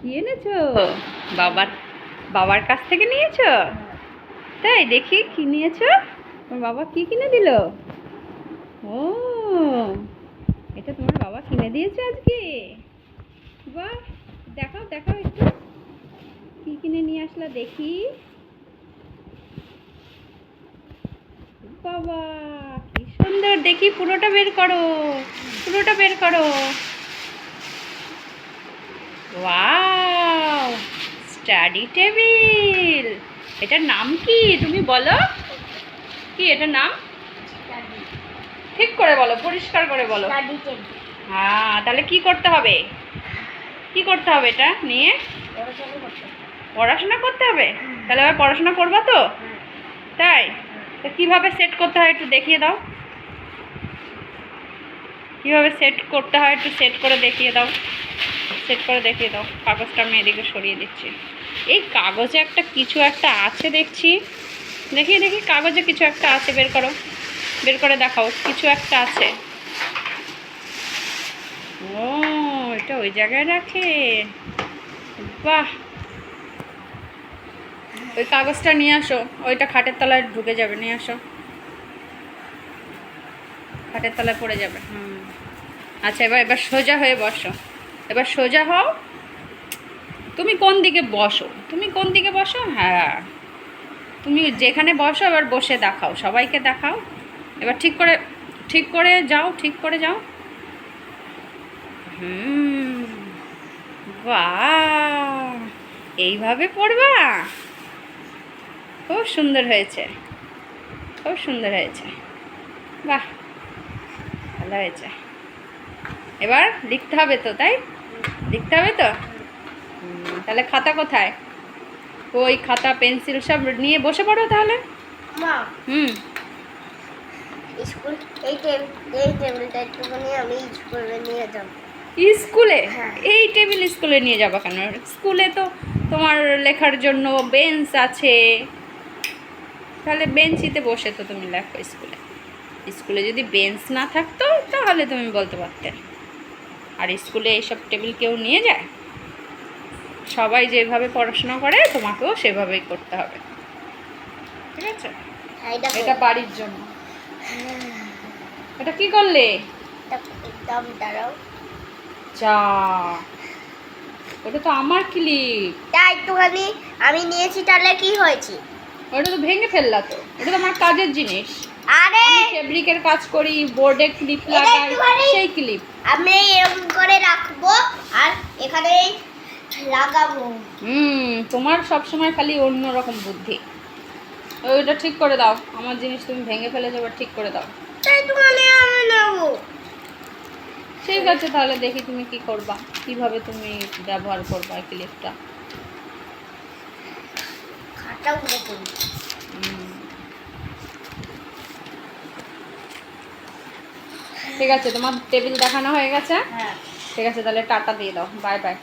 কি এনেছো? বাবার বাবার কাছ থেকে নিয়েছো? তাই দেখি কি নিয়েছো? তোমার বাবা কি কিনে দিল? ও, এটা তোমার বাবা কিনে দিয়েছে আজকে? বাহ, দেখাও দেখাও একটু, কি কিনে নিয়ে আসলা দেখি। বাবা, কি সুন্দর, দেখি পুরোটা বের করো, পুরোটা বের করো। Wow, study table. এটার নাম কি তুমি বলো? কি এটার নাম? ঠিক করে বলো, পরিষ্কার করে বলো। হ্যাঁ, তাহলে কি করতে হবে? কি করতে হবে এটা নিয়ে? পড়াশোনা করতে হবে। তাহলে এবার পড়াশোনা করবা তো? তাই? তো কিভাবে সেট করতে হয় একটু দেখিয়ে দাও। কিভাবে সেট করতে হয় একটু সেট করে দেখিয়ে দাও। সেট করে দেখিয়ে দাও। কাগজটা আমি এদিকে সরিয়ে দিচ্ছি। এই কাগজে একটা কিছু একটা আছে দেখছি। দেখি দেখি, কাগজে কিছু একটা আছে, বের করো, বের করে দেখাও। কিছু একটা আছে। ও, এটা ওই জায়গায় রাখে। বাহ, ওই কাগজটা নিয়ে আসো, ওইটা খাটের তলায় ঢুকে যাবে, নিয়ে আসো। খাটের তলায় পড়ে যাবে। আচ্ছা, এবার এবার সোজা হয়ে বসো। এবার সোজা হও। তুমি কোন দিকে বসো? তুমি কোন দিকে বসো? হ্যাঁ, তুমি যেখানে বসো এবার বসে দেখাও, সবাইকে দেখাও। এবার ঠিক করে, ঠিক করে যাও, ঠিক করে যাও। বাহ, এইভাবে পড়বা? খুব সুন্দর হয়েছে, খুব সুন্দর হয়েছে। বাহ, ভালো হয়েছে। এবার লিখতে হবে তো, তাই? লিখতে হবে তো। তাহলে খাতা কোথায়? ওই খাতা পেন্সিল সব নিয়ে বসে পড়ো তাহলে। মা, হুম স্কুল এই টেবিলটা একটুখানি আমি স্কুলে নিয়ে যাব। স্কুলে? হ্যাঁ। এই টেবিল স্কুলে নিয়ে যাবা কেন? স্কুলে তো তোমার লেখার জন্য বেঞ্চ আছে। তাহলে বেঞ্চিতে বসে তো তুমি লেখো স্কুলে। স্কুলে যদি বেঞ্চ না থাকতো তাহলে তুমি বলতে পারতে। আর স্কুলে এইসব টেবিল কেউ নিয়ে যায়? সবাই যেভাবে পড়াশোনা করে তোমাকেও সেভাবেই করতে হবে, ঠিক আছে? এটা বাড়ির জন্য। এটা কি করলে? একদম দাঁড়াও। যা, ওটা তো আমার ক্লিপ। তাই একটুখানি আমি নিয়েছি, তাহলে কি হয়েছে? ওটা তো ভেঙে ফেললা তো। ওটা তো আমার কাজের জিনিস। আরে, আমি ফেব্রিকের কাজ করি, বোর্ডে ক্লিপ লাগাই, সেই ক্লিপ। আমি এরকম করে রাখবো আর এখানে লাগাবো। তোমার সব সময় খালি অন্য রকম বুদ্ধি। ওইটা ঠিক করে দাও, আমার জিনিস তুমি ভেঙে ফেলে যাবে, ঠিক করে দাও। তাই একটুখানি আমি নেবো। ঠিক আছে, তাহলে দেখি তুমি কি করবা, কিভাবে তুমি ব্যবহার করবা এই ক্লিপটা। খাটাও দেখুন। ঠিক আছে, তোমার টেবিল দেখানো হয়ে গেছে। হ্যাঁ, ঠিক আছে, তাহলে টাটা দিয়ে দাও, বাই বাই।